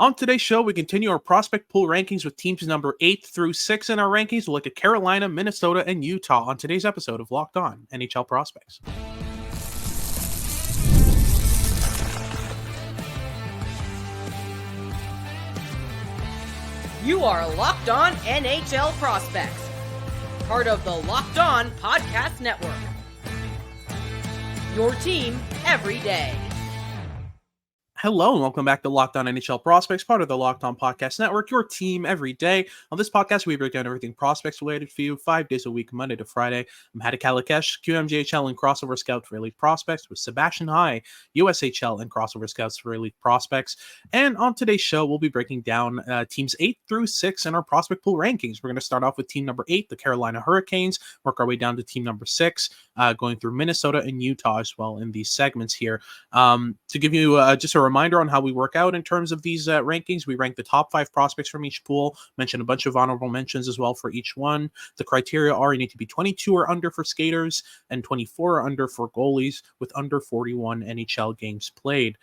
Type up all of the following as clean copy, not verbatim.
On today's show, we continue our prospect pool rankings with teams number 8 through 6 in our rankings. We'll look at Carolina, Minnesota, and Utah on today's episode of Locked On NHL Prospects. You are Locked On NHL Prospects, part of the Locked On Podcast Network. Your team every day. Hello and welcome back to Locked On NHL Prospects, part of the Locked On Podcast Network, your team every day. On this podcast, we break down everything prospects related for you 5 days a week, Monday to Friday. I'm Heidt QMJHL and crossover scout for elite prospects with Sebastian High, USHL and crossover scouts for elite prospects. And on today's show, we'll be breaking down teams 8 through 6 in our prospect pool rankings. We're going to start off with team number 8, the Carolina Hurricanes, work our way down to team number 6, going through Minnesota and Utah as well in these segments here. To give you just a reminder on how we work out in terms of these rankings, we rank the top 5 prospects from each pool, mention a bunch of honorable mentions as well for each one. The criteria are you need to be 22 or under for skaters and 24 or under for goalies with under 41 NHL games played.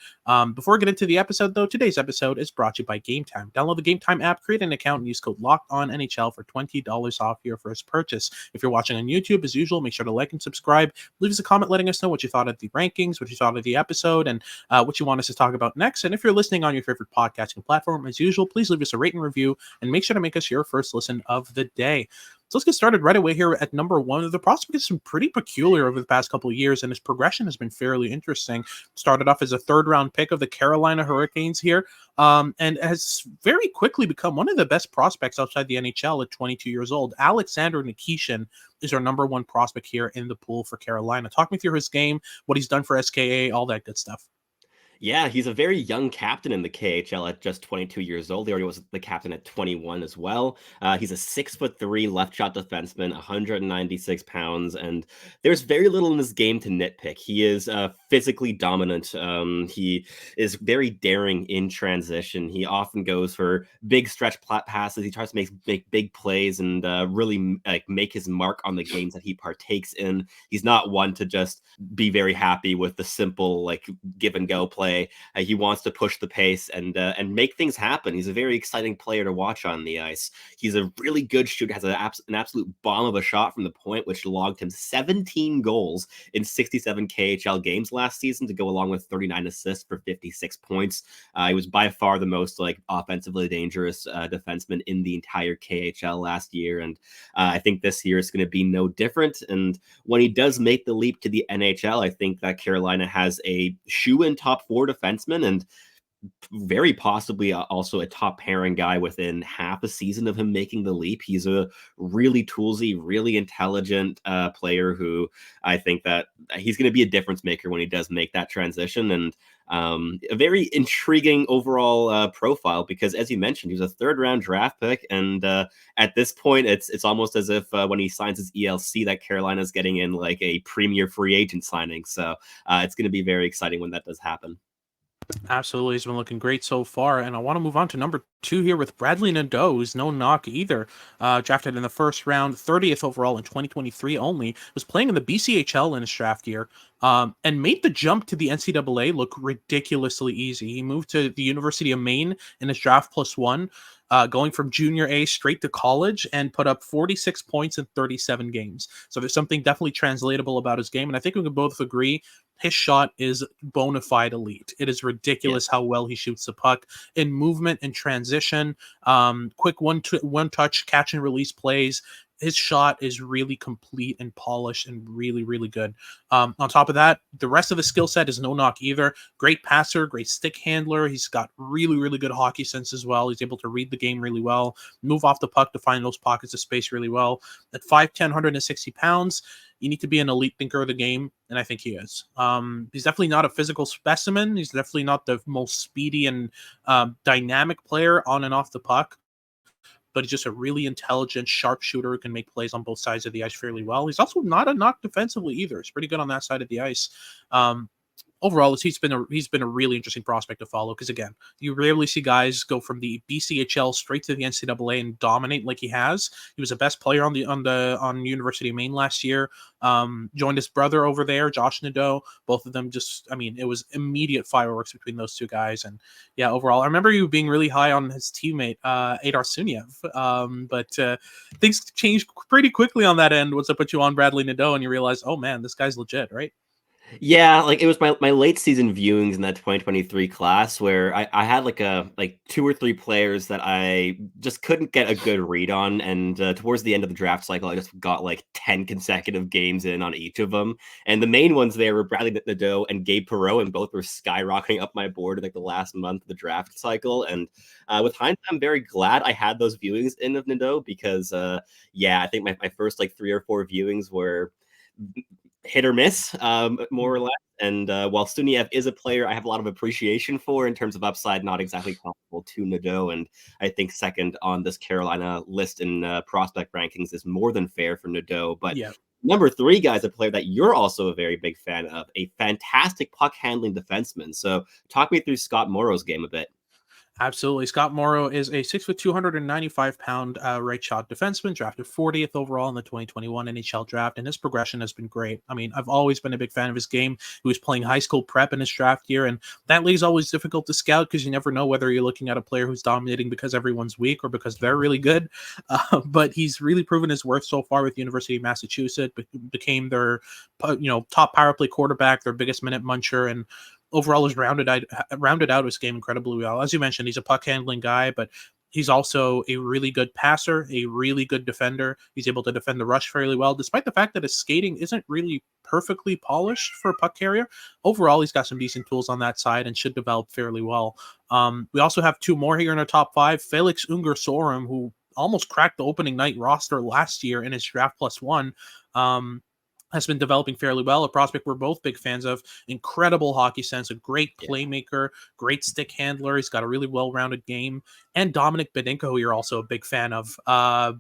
Before we get into the episode, though, today's episode is brought to you by Game Time. Download the Game Time app, create an account, and use code LOCKEDONNHL for $20 off your first purchase. If you're watching on YouTube, as usual, make sure to like and subscribe. Leave us a comment letting us know what you thought of the rankings, what you thought of the episode, and what you want us to talk about next. And if you're listening on your favorite podcasting platform, as usual, please leave us a rate and review and make sure to make us your first listen of the day. So let's get started right away here at number 1. The prospect has been pretty peculiar over the past couple of years, and his progression has been fairly interesting. Started off as a third-round pick of the Carolina Hurricanes here, and has very quickly become one of the best prospects outside the NHL at 22 years old. Alexander Nikishin is our number 1 prospect here in the pool for Carolina. Talk me through his game, what he's done for SKA, all that good stuff. Yeah, he's a very young captain in the KHL at just 22 years old. He already was the captain at 21 as well. He's a 6'3" left shot defenseman, 196 pounds, and there's very little in his game to nitpick. He is physically dominant. He is very daring in transition. He often goes for big stretch passes. He tries to make big plays and really make his mark on the games that he partakes in. He's not one to just be very happy with the simple give and go play. He wants to push the pace and make things happen. He's a very exciting player to watch on the ice. He's a really good shooter, has an absolute bomb of a shot from the point, which logged him 17 goals in 67 KHL games last season to go along with 39 assists for 56 points. He was by far the most offensively dangerous defenseman in the entire KHL last year, and I think this year is going to be no different. And when he does make the leap to the NHL, I think that Carolina has a shoe-in top 4 defenseman and very possibly also a top pairing guy within half a season of him making the leap. He's a really toolsy, really intelligent player who I think that he's going to be a difference maker when he does make that transition, and a very intriguing overall profile because, as you mentioned, he was a 3rd-round draft pick, and at this point, it's almost as if when he signs his ELC that Carolina's getting in a premier free agent signing. So it's going to be very exciting when that does happen. Absolutely. He's been looking great so far. And I want to move on to number 2 here with Bradley Nadeau, who's no knock either. Drafted in the first round, 30th overall in 2023 only. Was playing in the BCHL in his draft year and made the jump to the NCAA look ridiculously easy. He moved to the University of Maine in his draft +1. Going from junior A straight to college and put up 46 points in 37 games. So there's something definitely translatable about his game. And I think we can both agree his shot is bona fide elite. It is ridiculous how well he shoots the puck in movement and transition, quick one-touch catch and release plays. His shot is really complete and polished and really, really good. On top of that, the rest of the skill set is no knock either. Great passer, great stick handler. He's got really, really good hockey sense as well. He's able to read the game really well, move off the puck to find those pockets of space really well. At 5'10", 160 pounds, you need to be an elite thinker of the game, and I think he is. He's definitely not a physical specimen. He's definitely not the most speedy and dynamic player on and off the puck, but he's just a really intelligent sharpshooter who can make plays on both sides of the ice fairly well. He's also not a knock defensively either. He's pretty good on that side of the ice. overall, he's been a really interesting prospect to follow because again, you rarely see guys go from the BCHL straight to the NCAA and dominate like he has. He was the best player on University of Maine last year. Joined his brother over there, Josh Nadeau. Both of them it was immediate fireworks between those two guys. And yeah, overall, I remember you being really high on his teammate, Adar Suniev. But things changed pretty quickly on that end once I put you on Bradley Nadeau and you realize, oh man, this guy's legit, right? Yeah, like it was my late season viewings in that 2023 class where I had like two or three players that I just couldn't get a good read on, and towards the end of the draft cycle, I just got like 10 consecutive games in on each of them, and the main ones there were Bradley Nadeau and Gabe Perreault, and both were skyrocketing up my board in like the last month of the draft cycle, and with hindsight, I'm very glad I had those viewings in of Nadeau because I think my first like 3 or 4 viewings were hit or miss, more or less. And while Suniev is a player I have a lot of appreciation for in terms of upside, not exactly comparable to Nadeau. And I think second on this Carolina list in prospect rankings is more than fair for Nadeau. But yeah. Number 3, guys, a player that you're also a very big fan of, a fantastic puck handling defenseman. So talk me through Scott Morrow's game a bit. Absolutely. Scott Morrow is a 6', 295-pound right shot defenseman, drafted 40th overall in the 2021 NHL draft, and his progression has been great. I mean, I've always been a big fan of his game. He was playing high school prep in his draft year, and that league is always difficult to scout because you never know whether you're looking at a player who's dominating because everyone's weak or because they're really good. But he's really proven his worth so far with University of Massachusetts, became their top power play quarterback, their biggest minute muncher, and overall has rounded out his game incredibly well. As you mentioned, he's a puck handling guy, but he's also a really good passer, a really good defender. He's able to defend the rush fairly well, despite the fact that his skating isn't really perfectly polished for a puck carrier. Overall, he's got some decent tools on that side and should develop fairly well. We also have 2 more here in our top 5. Felix Unger Sörum, who almost cracked the opening night roster last year in his draft +1. Has been developing fairly well. A prospect we're both big fans of. Incredible hockey sense, a great playmaker, great stick handler. He's got a really well-rounded game. And Dominik Badinka, who you're also a big fan of.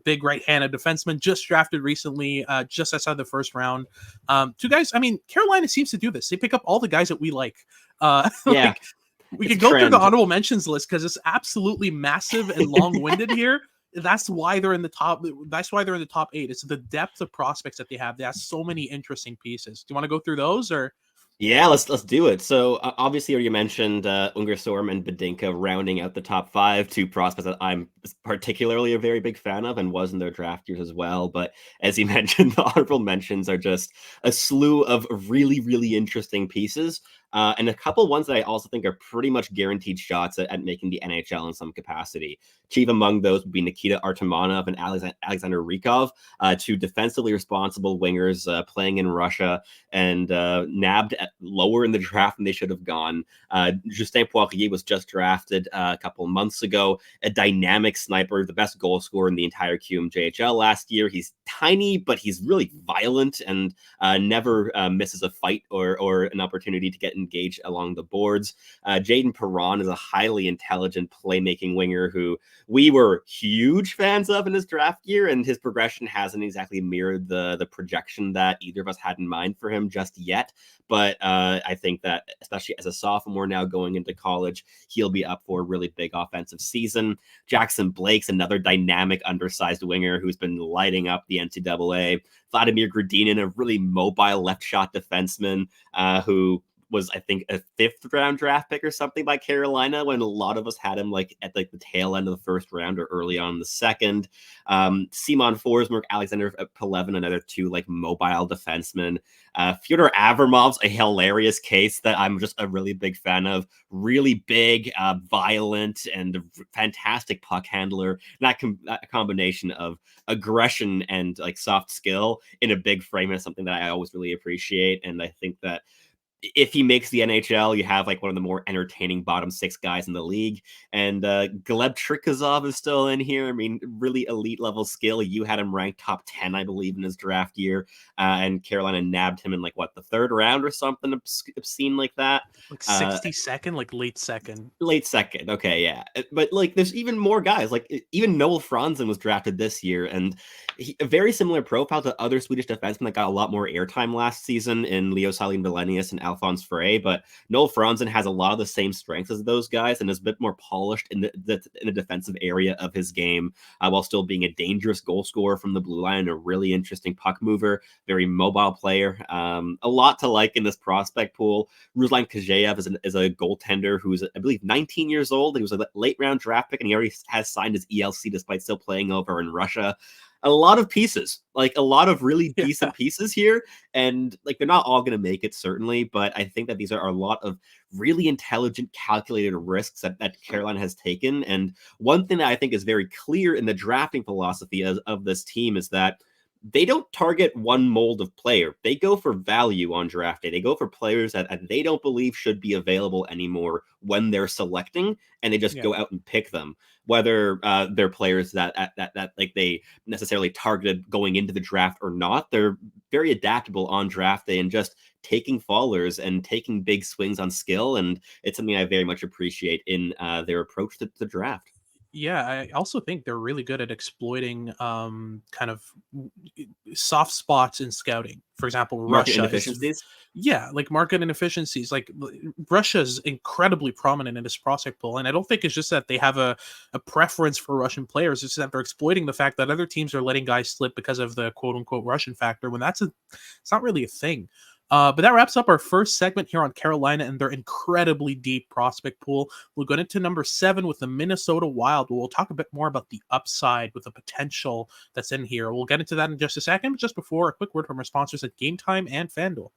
Big right-handed defenseman, just drafted recently, just outside the first round. 2 guys, I mean, Carolina seems to do this. They pick up all the guys that we like. We could go through the honorable mentions list because it's absolutely massive and long-winded here. That's why they're in the top. That's why they're in the top 8. It's the depth of prospects that they have. They have so many interesting pieces. Do you want to go through those or? Yeah, let's do it. So obviously, you mentioned Unger Sörum and Badinka rounding out the top 5, 2 prospects that I'm particularly a very big fan of and was in their draft years as well. But as you mentioned, the honorable mentions are just a slew of really, really interesting pieces. And a couple ones that I also think are pretty much guaranteed shots at making the NHL in some capacity. Chief among those would be Nikita Artemanov and Alexander Rykov, 2 defensively responsible wingers playing in Russia and nabbed lower in the draft than they should have gone. Justin Poirier was just drafted a couple of months ago, a dynamic sniper, the best goal scorer in the entire QMJHL last year. He's tiny, but he's really violent and never misses a fight or an opportunity to get engaged along the boards. Jaden Perron is a highly intelligent playmaking winger who we were huge fans of in his draft year, and his progression hasn't exactly mirrored the projection that either of us had in mind for him just yet. But I think that, especially as a sophomore now going into college, he'll be up for a really big offensive season. Jackson Blake's another dynamic, undersized winger who's been lighting up the NCAA. Vladimir Grudinin, a really mobile left shot defenseman who was, I think, a 5th round draft pick or something by Carolina when a lot of us had him like at like the tail end of the 1st round or early on in the 2nd. Simon Forsmark, Alexander Pelevin, another 2 like mobile defensemen. Fyodor Avramov's a hilarious case that I'm just a really big fan of. Really big, violent, and fantastic puck handler. That combination of aggression and like soft skill in a big frame is something that I always really appreciate. And I think that if he makes the NHL, you have like one of the more entertaining bottom 6 guys in the league. And Gleb Trikazov is still in here. I mean, really elite level skill. You had him ranked top 10, I believe, in his draft year. And Carolina nabbed him in like what, the 3rd round or something obscene like that. Like 62nd, like late second. Late second. Okay, yeah. But like there's even more guys. Like even Noel Franzen was drafted this year, and a very similar profile to other Swedish defensemen that got a lot more airtime last season in Leo Salin Valenius and Alphonse Frey, but Noel Franzen has a lot of the same strengths as those guys and is a bit more polished in the defensive area of his game, while still being a dangerous goal scorer from the blue line, a really interesting puck mover, very mobile player. A lot to like in this prospect pool. Ruslan Kajeyev is a goaltender who's, I believe, 19 years old. He was a late round draft pick, and he already has signed his ELC despite still playing over in Russia. A lot of pieces, like a lot of really decent pieces here. And like, they're not all going to make it, certainly, but I think that these are a lot of really intelligent, calculated risks that Carolina has taken. And one thing that I think is very clear in the drafting philosophy of this team is that they don't target one mold of player. They go for value on draft day. They go for players that they don't believe should be available anymore when they're selecting, and they just go out and pick them. Whether they're players that like they necessarily targeted going into the draft or not, they're very adaptable on draft day and just taking fallers and taking big swings on skill. And it's something I very much appreciate in their approach to the draft. Yeah, I also think they're really good at exploiting kind of soft spots in scouting. For example, Market Russia inefficiencies. like market inefficiencies. Like Russia's incredibly prominent in this prospect pool, and I don't think it's just that they have a preference for Russian players. It's that they're exploiting the fact that other teams are letting guys slip because of the quote unquote Russian factor, when it's not really a thing. But that wraps up our first segment here on Carolina and their incredibly deep prospect pool. We'll go into number 7 with the Minnesota Wild. We'll talk a bit more about the upside with the potential that's in here. We'll get into that in just a second. But just before, a quick word from our sponsors at Game Time and FanDuel.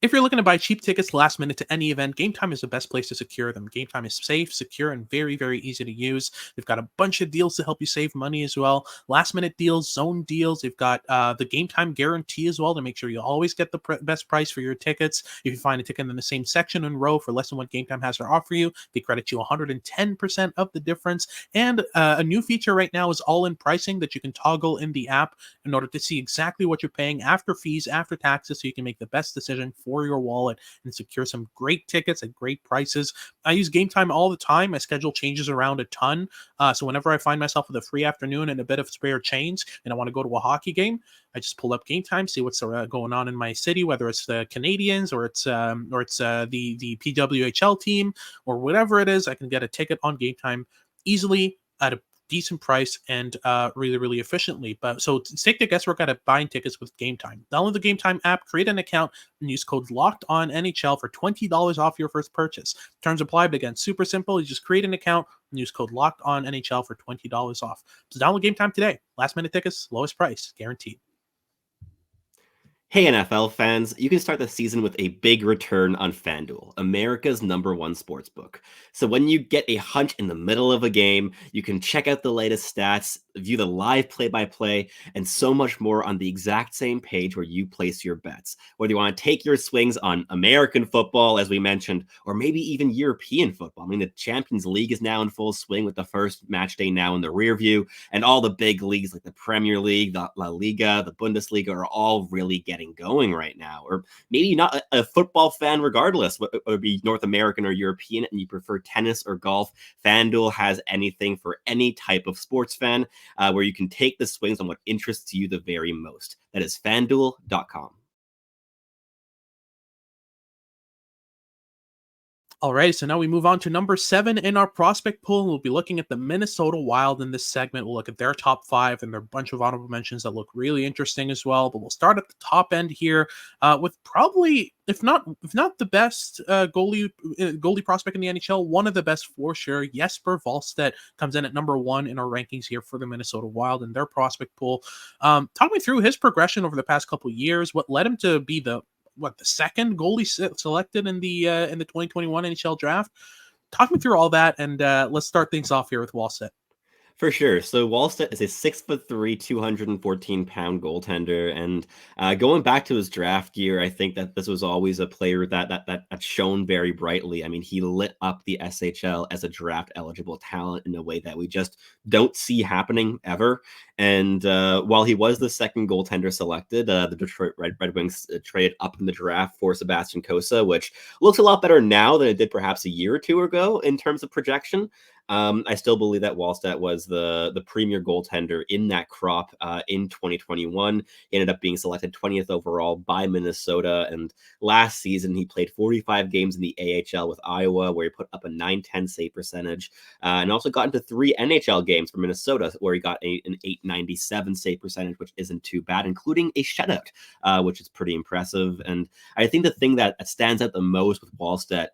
If you're looking to buy cheap tickets last minute to any event, Game Time is the best place to secure them. Game Time is safe, secure, and very, very easy to use. They've got a bunch of deals to help you save money as well. Last minute deals, zone deals. They've got the Game Time guarantee as well to make sure you always get the best price for your tickets. If you find a ticket in the same section and row for less than what Game Time has to offer you, they credit you 110% of the difference. And a new feature right now is all-in pricing that you can toggle in the app in order to see exactly what you're paying after fees, after taxes, so you can make the best decision for your wallet and secure some great tickets at great prices. I use Game Time all the time. My schedule changes around a ton. So whenever I find myself with a free afternoon and a bit of spare change and I want to go to a hockey game, I just pull up Game Time, see what's going on in my city, whether it's the Canadians or it's the PWHL team or whatever it is. I can get a ticket on Game Time easily at a decent price and really, really efficiently. But so take the guesswork out of buying tickets with Game Time. Download the Game Time app, create an account, and use code LOCKEDONNHL for $20 off your first purchase. Terms apply, but again, super simple. You just create an account and use code LOCKEDONNHL for $20 off. So download Game Time today. Last minute tickets, lowest price, guaranteed. Hey NFL fans, you can start the season with a big return on FanDuel, America's #1 sportsbook. So when you get a hunch in the middle of a game, you can check out the latest stats, view the live play-by-play, and so much more on the exact same page where you place your bets. Whether you want to take your swings on American football, as we mentioned, or maybe even European football. I mean, the Champions League is now in full swing with the first match day now in the rear view, and all the big leagues like the Premier League, the La Liga, the Bundesliga are all really getting going right now. Or maybe you're not a football fan regardless, whether it be North American or European, and you prefer tennis or golf. FanDuel has anything for any type of sports fan, where you can take the swings on what interests you the very most. That is FanDuel.com. All right, so now we move on to number 7 in our prospect pool. We'll be looking at the Minnesota Wild in this segment. We'll look at their top 5 and their bunch of honorable mentions that look really interesting as well. But we'll start at the top end here with probably, if not the best goalie prospect in the NHL, one of the best for sure. Jesper Wallstedt comes in at number 1 in our rankings here for the Minnesota Wild and their prospect pool. Talk me through his progression over the past couple of years. What led him to be the second goalie selected in the 2021 NHL draft? Talk me through all that, and let's start things off here with Wallstedt. For sure. So Wallstedt is a 6'3", 214-pound goaltender, and going back to his draft year, I think that this was always a player that shone very brightly. I mean, he lit up the SHL as a draft-eligible talent in a way that we just don't see happening ever. And while he was the second goaltender selected, the Detroit Red Wings traded up in the draft for Sebastian Cossa, which looks a lot better now than it did perhaps a year or two ago in terms of projection. I still believe that Wallstedt was the premier goaltender in that crop in 2021. He ended up being selected 20th overall by Minnesota. And last season, he played 45 games in the AHL with Iowa, where he put up a .910 save percentage, and also got into 3 NHL games for Minnesota, where he got an .897 save percentage, which isn't too bad, including a shutout, which is pretty impressive. And I think the thing that stands out the most with Wallstedt,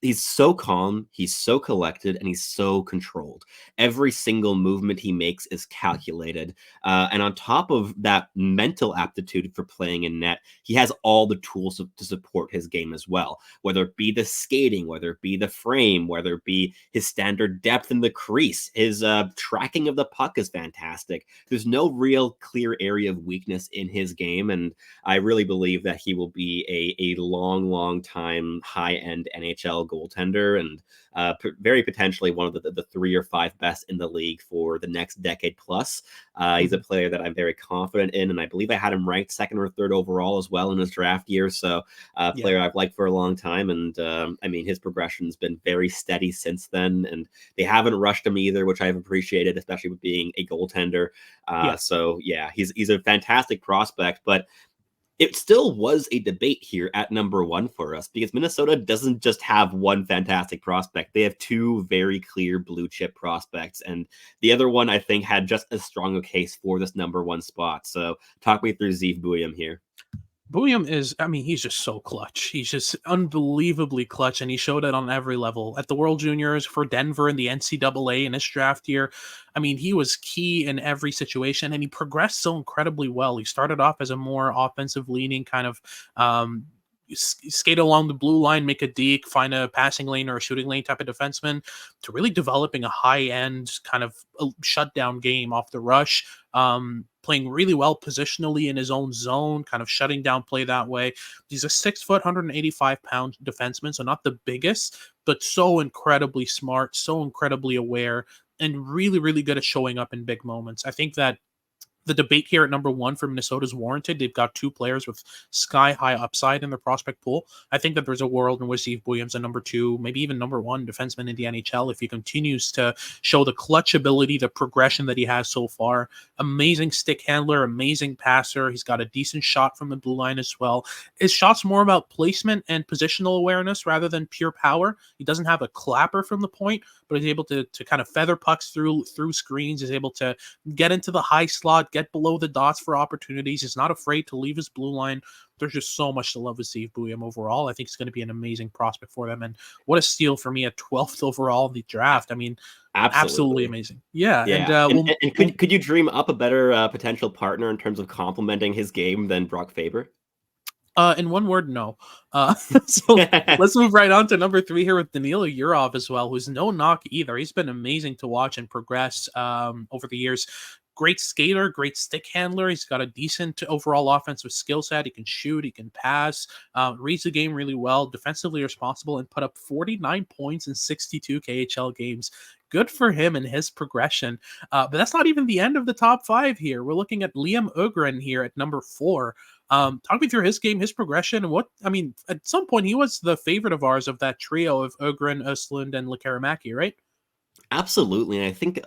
he's so calm, he's so collected, and he's so controlled. Every single movement he makes is calculated. And on top of that mental aptitude for playing in net, he has all the tools to support his game as well, whether it be the skating, whether it be the frame, whether it be his standard depth in the crease. His tracking of the puck is fantastic. There's no real clear area of weakness in his game, and I really believe that he will be a long time high-end NHL goaltender, and very potentially one of the 3 or 5 best in the league for the next decade plus. He's a player that I'm very confident in, and I believe I had him ranked 2nd or 3rd overall as well in his draft year. So player I've liked for a long time, and I mean, his progression has been very steady since then, and they haven't rushed him either, which I've appreciated, especially with being a goaltender. So yeah, he's a fantastic prospect, but it still was a debate here at number 1 for us, because Minnesota doesn't just have one fantastic prospect. They have 2 very clear blue chip prospects, and the other one, I think, had just as strong a case for this number 1 spot. So talk me through Zeev Buium here. Buium is, I mean, he's just so clutch. He's just unbelievably clutch, and he showed it on every level. At the World Juniors, for Denver in the NCAA in his draft year, I mean, he was key in every situation, and he progressed so incredibly well. He started off as a more offensive-leaning kind of skate along the blue line, make a deke, find a passing lane or a shooting lane type of defenseman, to really developing a high-end kind of shutdown game off the rush, playing really well positionally in his own zone, kind of shutting down play that way. He's a 6 foot, 185-pound defenseman, so not the biggest, but so incredibly smart, so incredibly aware, and really, really good at showing up in big moments. I think that the debate here at number 1 for Minnesota is warranted. They've got 2 players with sky-high upside in their prospect pool. I think that there's a world in which Zeev Buium's a number 2, maybe even number 1 defenseman in the NHL if he continues to show the clutch ability, the progression that he has so far. Amazing stick handler, amazing passer. He's got a decent shot from the blue line as well. His shot's more about placement and positional awareness rather than pure power. He doesn't have a clapper from the point, but he's able to kind of feather pucks through screens. He's able to get into the high slot, get below the dots for opportunities. He's not afraid to leave his blue line. There's just so much to love with Zeev Buium overall. I think it's going to be an amazing prospect for them. And what a steal for me at 12th overall in the draft. I mean, absolutely amazing. Yeah. And could you dream up a better potential partner in terms of complementing his game than Brock Faber? In one word, no. So let's move right on to number 3 here with Danila Yurov as well, who's no knock either. He's been amazing to watch and progress over the years. Great skater, great stick handler. He's got a decent overall offensive skill set. He can shoot, he can pass, reads the game really well, defensively responsible, and put up 49 points in 62 KHL games. Good for him and his progression. But that's not even the end of the top 5 here. We're looking at Liam Öhgren here at number 4. Talk me through his game, his progression, and at some point he was the favorite of ours of that trio of Öhgren, Östlund, and Lekkerimaki, right? Absolutely, and I think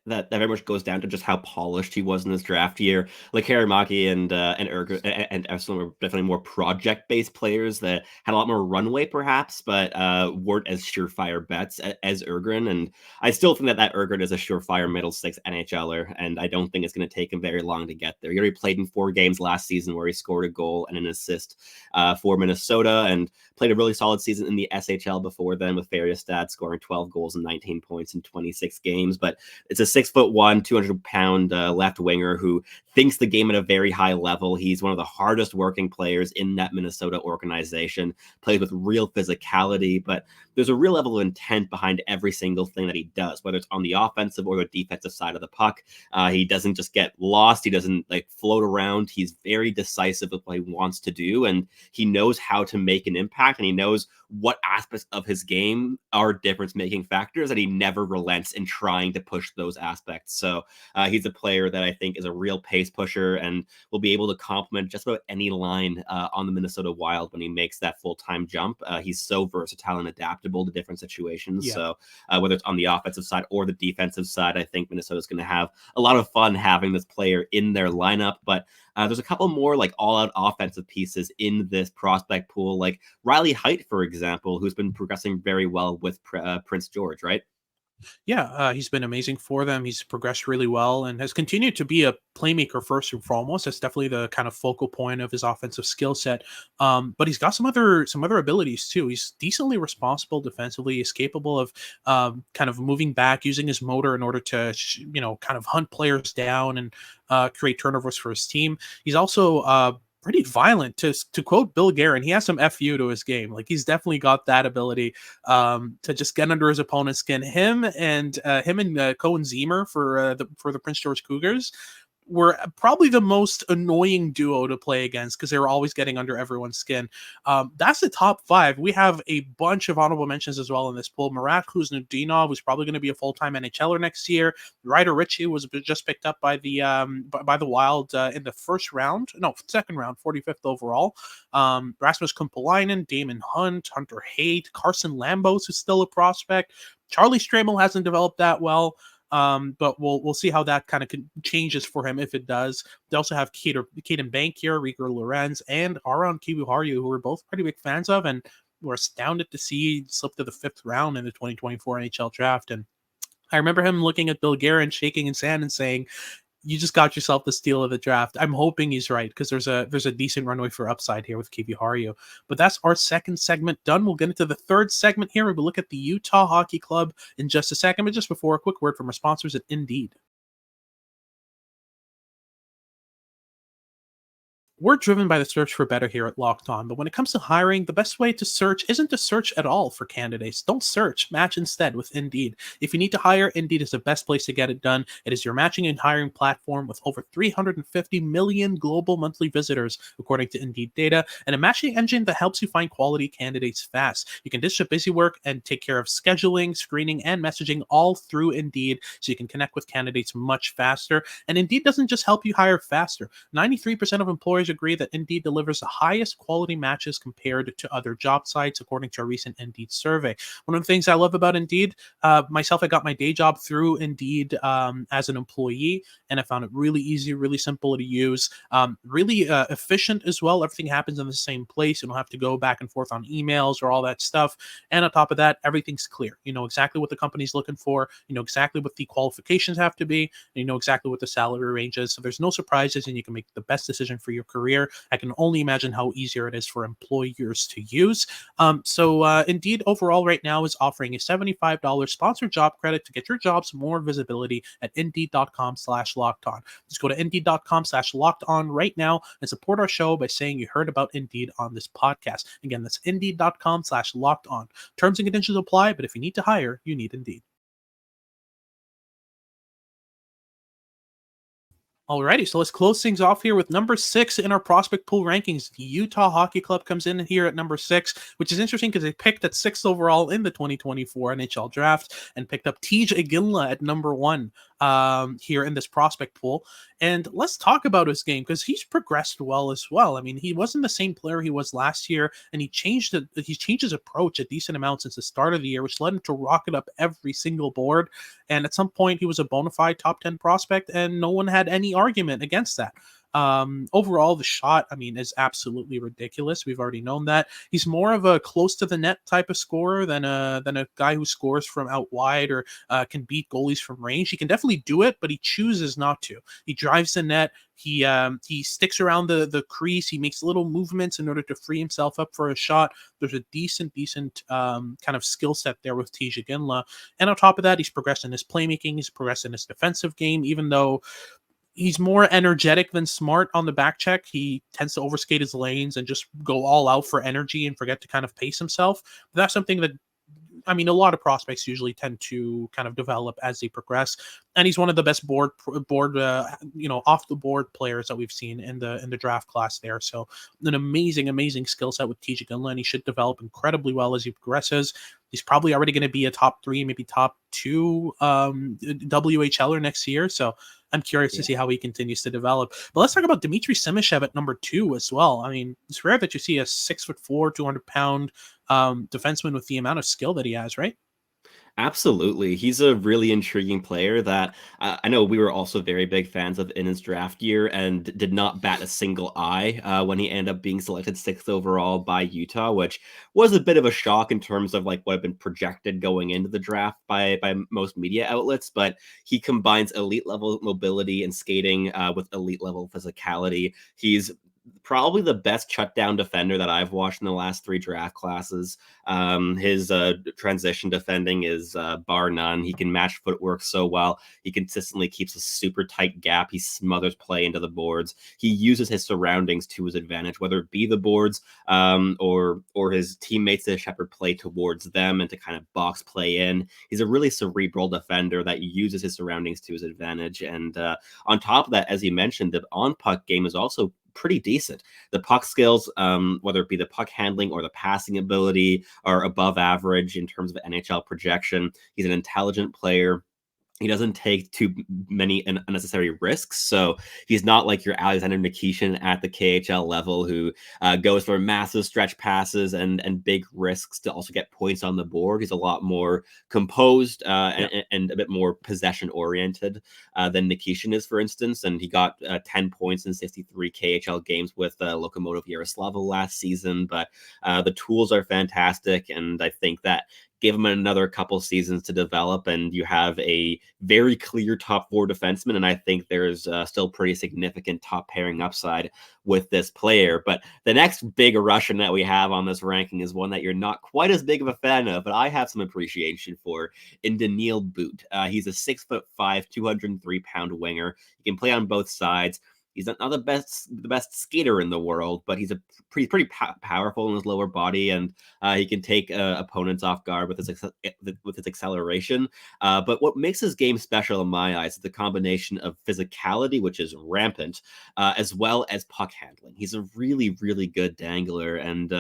that very much goes down to just how polished he was in his draft year. Like Lekkerimaki and Öhgren and Östlund were definitely more project-based players that had a lot more runway, perhaps, but weren't as surefire bets as Öhgren. And I still think that Öhgren is a surefire middle six NHLer, and I don't think it's going to take him very long to get there. He already played in 4 games last season where he scored a goal and an assist for Minnesota, and played a really solid season in the SHL before then with various stats, scoring 12 goals and 19 points in 26 games. But it's a 6'1", 200-pound left winger who thinks the game at a very high level. He's one of the hardest working players in that Minnesota organization, plays with real physicality, but there's a real level of intent behind every single thing that he does, whether it's on the offensive or the defensive side of the puck. He doesn't just get lost. He doesn't float around. He's very decisive with what he wants to do, and he knows how to make an impact, and he knows what aspects of his game are difference-making factors, and he never relents in trying to push those aspects. So he's a player that I think is a real pace pusher and will be able to complement just about any line on the Minnesota Wild when he makes that full-time jump. He's so versatile and adaptable to different situations. Yeah. So whether it's on the offensive side or the defensive side, I think Minnesota's going to have a lot of fun having this player in their lineup. But there's a couple more like all-out offensive pieces in this prospect pool, like Riley Heidt, for example, who's been progressing very well with Prince George, right? Yeah, he's been amazing for them. He's progressed really well and has continued to be a playmaker first and foremost. That's definitely the kind of focal point of his offensive skill set. But he's got some other abilities too. He's decently responsible defensively. He's capable of kind of moving back, using his motor in order to kind of hunt players down and create turnovers for his team. He's also pretty violent. To quote Bill Guerin, he has some FU to his game. Like, he's definitely got that ability to just get under his opponent's skin. Him and Cohen Zemer for the Prince George Cougars were probably the most annoying duo to play against because they were always getting under everyone's skin. That's the top 5. We have a bunch of honorable mentions as well in this pool. Marat Kuznetsov, who's probably going to be a full-time NHLer next year. Ryder Ritchie was just picked up by the Wild in the second round, 45th overall. Rasmus Kumpalainen, Damon Hunt, Hunter Haight, Carson Lambos, who's still a prospect. Charlie Stramel hasn't developed that well. But we'll see how that kind of changes for him if it does. They also have Caden Bankier, Rieger Lorenz, and Aron Kibuharyu, who we're both pretty big fans of, and we're astounded to see slip to the 5th round in the 2024 NHL draft. And I remember him looking at Bill Guerin, shaking his hand and saying, "You just got yourself the steal of the draft." I'm hoping he's right because there's a decent runway for upside here with Kibuharyu. But that's our second segment done. We'll get into the third segment here. We'll look at the Utah Hockey Club in just a second. But just before, a quick word from our sponsors at Indeed. We're driven by the search for better here at Locked On, but when it comes to hiring, the best way to search isn't to search at all for candidates. Don't search, match instead with Indeed. If you need to hire, Indeed is the best place to get it done. It is your matching and hiring platform with over 350 million global monthly visitors, according to Indeed data, and a matching engine that helps you find quality candidates fast. You can ditch the busy work and take care of scheduling, screening, and messaging all through Indeed, so you can connect with candidates much faster. And Indeed doesn't just help you hire faster. 93% of employers agree that Indeed delivers the highest quality matches compared to other job sites, according to a recent Indeed survey. One of the things I love about Indeed, myself, I got my day job through Indeed as an employee, and I found it really easy, really simple to use, really efficient as well. Everything happens in the same place. You don't have to go back and forth on emails or all that stuff. And on top of that, everything's clear. You know exactly what the company's looking for. You know exactly what the qualifications have to be. And you know exactly what the salary range is. So there's no surprises, and you can make the best decision for your career. I can only imagine how easier it is for employers to use. So Indeed overall right now is offering a $75 sponsored job credit to get your jobs more visibility at Indeed.com/lockedon. Just go to Indeed.com/lockedon right now and support our show by saying you heard about Indeed on this podcast. Again, that's Indeed.com/lockedon. Terms and conditions apply, but if you need to hire, you need Indeed. Alrighty, so let's close things off here with number 6 in our prospect pool rankings. The Utah Hockey Club comes in here at number 6, which is interesting because they picked at 6th overall in the 2024 NHL draft and picked up Tij Iginla at number 1 here in this prospect pool. And let's talk about his game because he's progressed well as well. I mean, he wasn't the same player he was last year, and he changed his approach a decent amount since the start of the year, which led him to rocket up every single board. And at some point, he was a bona fide top 10 prospect, and no one had any argument against that. Overall, the shot, I mean, is absolutely ridiculous. We've already known that. He's more of a close to the net type of scorer than a guy who scores from out wide or can beat goalies from range. He can definitely do it, but he chooses not to. He drives the net. He sticks around the crease. He makes little movements in order to free himself up for a shot. There's a decent kind of skill set there with Tij Iginla. And on top of that, he's progressed in his playmaking. He's progressed in his defensive game, even though he's more energetic than smart on the back check. He tends to overskate his lanes and just go all out for energy and forget to kind of pace himself. But that's something that, I mean, a lot of prospects usually tend to kind of develop as they progress. And he's one of the best off the board players that we've seen in the draft class there. So an amazing skill set with Tij Iginla, and he should develop incredibly well as he progresses. He's probably already going to be a top 3, maybe top 2 WHLer next year. So I'm curious to see how he continues to develop. But let's talk about Dmitri Simashev at number 2 as well. I mean, it's rare that you see a 6'4", 200-pound defenseman with the amount of skill that he has, right? Absolutely. He's a really intriguing player that I know we were also very big fans of in his draft year and did not bat a single eye when he ended up being selected 6th overall by Utah, which was a bit of a shock in terms of like what had been projected going into the draft by most media outlets. But he combines elite level mobility and skating with elite level physicality. He's probably the best shutdown defender that I've watched in the last 3 draft classes. His transition defending is bar none. He can match footwork so well. He consistently keeps a super tight gap. He smothers play into the boards. He uses his surroundings to his advantage, whether it be the boards or his teammates to shepherd play towards them and to kind of box play in. He's a really cerebral defender that uses his surroundings to his advantage. And on top of that, as you mentioned, the on-puck game is also pretty decent. The puck skills, whether it be the puck handling or the passing ability, are above average in terms of NHL projection. He's an intelligent player. He doesn't take too many unnecessary risks. So he's not like your Alexander Nikishin at the KHL level who goes for massive stretch passes and big risks to also get points on the board. He's a lot more composed and a bit more possession oriented than Nikishin is, for instance. And he got 10 points in 63 KHL games with Lokomotiv Yaroslavl last season. But the tools are fantastic. And I think that give him another couple seasons to develop, and you have a very clear top 4 defenseman. And I think there's still pretty significant top pairing upside with this player. But the next big Russian that we have on this ranking is one that you're not quite as big of a fan of, but I have some appreciation for, in Daniil But. He's a 6'5", 203-pound winger. He can play on both sides. He's not the best skater in the world, but he's a pretty powerful in his lower body, and he can take opponents off guard with his acceleration. But what makes his game special in my eyes is the combination of physicality, which is rampant, as well as puck handling. He's a really, really good dangler, and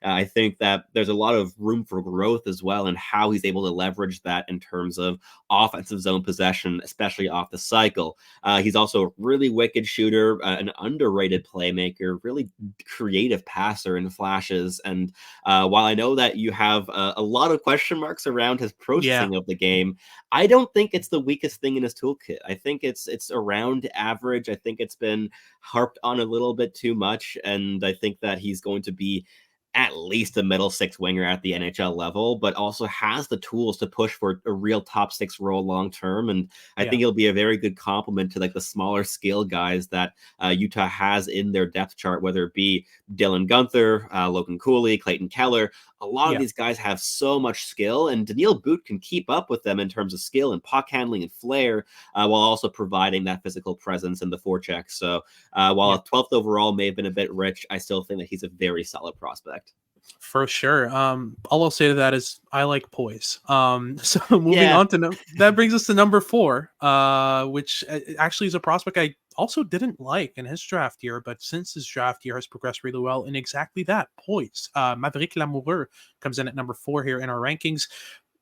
I think that there's a lot of room for growth as well in how he's able to leverage that in terms of offensive zone possession, especially off the cycle. He's also a really wicked shooter. An underrated playmaker, really creative passer in flashes. And while I know that you have a lot of question marks around his processing of the game, I don't think it's the weakest thing in his toolkit. I think it's around average. I think it's been harped on a little bit too much. And I think that he's going to be at least a middle 6 winger at the NHL level, but also has the tools to push for a real top 6 role long term. And I think he'll be a very good complement to like the smaller scale guys that Utah has in their depth chart, whether it be Dylan Guenther, Logan Cooley, Clayton Keller. A lot of these guys have so much skill, and Daniil But can keep up with them in terms of skill and puck handling and flair, while also providing that physical presence in the forecheck. So while a 12th overall may have been a bit rich, I still think that he's a very solid prospect. For sure. All I'll say to that is I like poise. So moving on to that brings us to number 4, which actually is a prospect I also didn't like in his draft year, but since his draft year has progressed really well in exactly that, poise. Mavrik Lamoureux comes in at number 4 here in our rankings.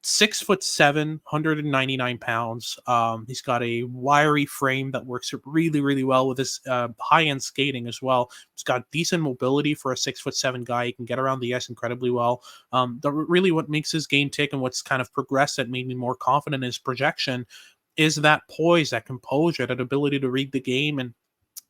6'7", 199 pounds. He's got a wiry frame that works really, really well with his high-end skating as well. He's got decent mobility for a 6'7" guy. He can get around the ice incredibly well. Really what makes his game tick and what's kind of progressed that made me more confident in his projection is that poise, that composure, that ability to read the game and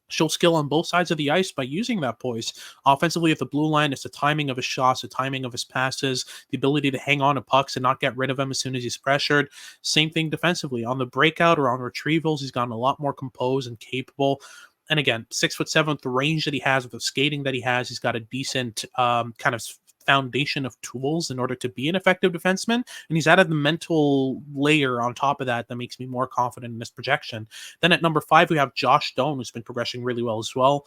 show skill on both sides of the ice by using that poise. Offensively at the blue line, it's the timing of his shots, the timing of his passes, the ability to hang on to pucks and not get rid of them as soon as he's pressured. Same thing defensively. On the breakout or on retrievals, he's gotten a lot more composed and capable. And again, 6'7", the range that he has with the skating that he has, he's got a decent kind of foundation of tools in order to be an effective defenseman, and he's added the mental layer on top of that makes me more confident in this projection. Then at number 5 we have Josh Doan, who's been progressing really well as well.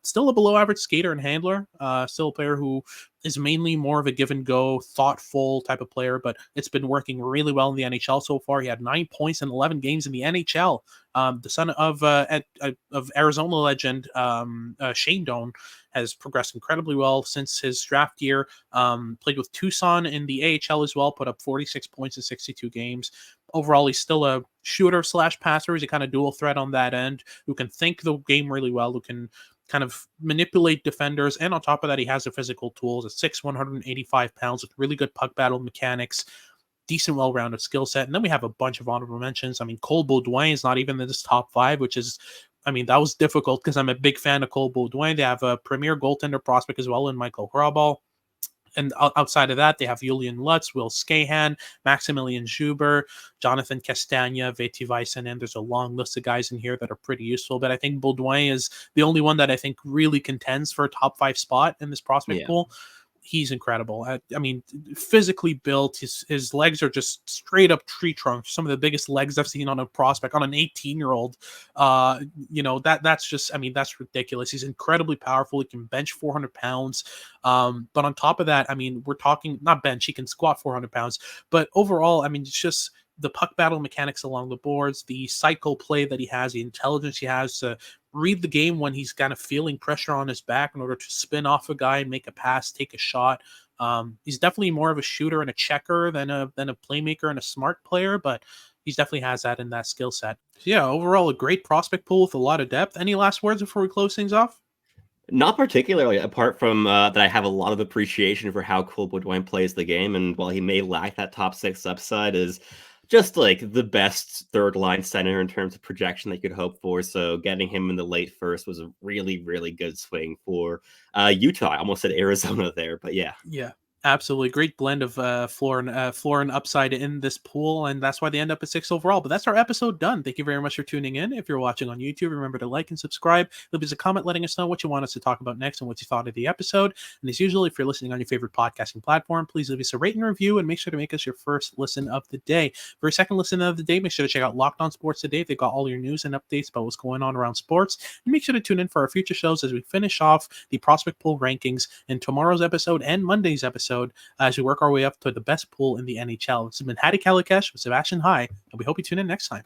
Still a below average skater and handler, still a player who is mainly more of a give and go, thoughtful type of player, but it's been working really well in the NHL so far. He had 9 points in 11 games in the NHL. The son of Arizona legend Shane Doan has progressed incredibly well since his draft year. Played with Tucson in the AHL as well, put up 46 points in 62 games. Overall, he's still a shooter / passer. He's a kind of dual threat on that end who can think the game really well, who can kind of manipulate defenders. And on top of that, he has the physical tools at 6', 185 pounds with really good puck battle mechanics, decent, well-rounded skill set. And then we have a bunch of honorable mentions. I mean, Cole Beaudoin is not even in this top 5, which is, I mean, that was difficult because I'm a big fan of Cole Beaudoin. They have a premier goaltender prospect as well in Michael Hrabal. And outside of that, they have Julian Lutz, Will Skahan, Maximilian Zuber, Jonathan Castagna, Veti Väisänen, and there's a long list of guys in here that are pretty useful. But I think Beaudoin is the only one that I think really contends for a top 5 spot in this prospect pool. He's incredible. I mean, physically built. His legs are just straight up tree trunks. Some of the biggest legs I've seen on a prospect, on an 18-year-old. That's just, I mean, that's ridiculous. He's incredibly powerful. He can bench 400 pounds. But on top of that, I mean, we're talking, not bench, he can squat 400 pounds. But overall, I mean, it's just the puck battle mechanics along the boards, the cycle play that he has, the intelligence he has to read the game when he's kind of feeling pressure on his back in order to spin off a guy and make a pass, take a shot. He's definitely more of a shooter and a checker than a playmaker and a smart player, but he definitely has that in that skill set. So yeah, overall, a great prospect pool with a lot of depth. Any last words before we close things off? Not particularly, apart from that I have a lot of appreciation for how Cole Beaudoin plays the game, and while he may lack that top 6 upside, is just like the best third line center in terms of projection they could hope for. So getting him in the late first was a really, really good swing for Utah. I almost said Arizona there, but yeah. Yeah. Absolutely. Great blend of floor and upside in this pool, and that's why they end up at 6 overall. But that's our episode done. Thank you very much for tuning in. If you're watching on YouTube, remember to like and subscribe. Leave us a comment letting us know what you want us to talk about next and what you thought of the episode. And as usual, if you're listening on your favorite podcasting platform, please leave us a rate and review and make sure to make us your first listen of the day. For your second listen of the day, make sure to check out Locked On Sports Today. They've got all your news and updates about what's going on around sports. And make sure to tune in for our future shows as we finish off the prospect pool rankings in tomorrow's episode and Monday's episode as we work our way up to the best pool in the NHL. This has been Hattie Kalikesh with Sebastian High, and we hope you tune in next time.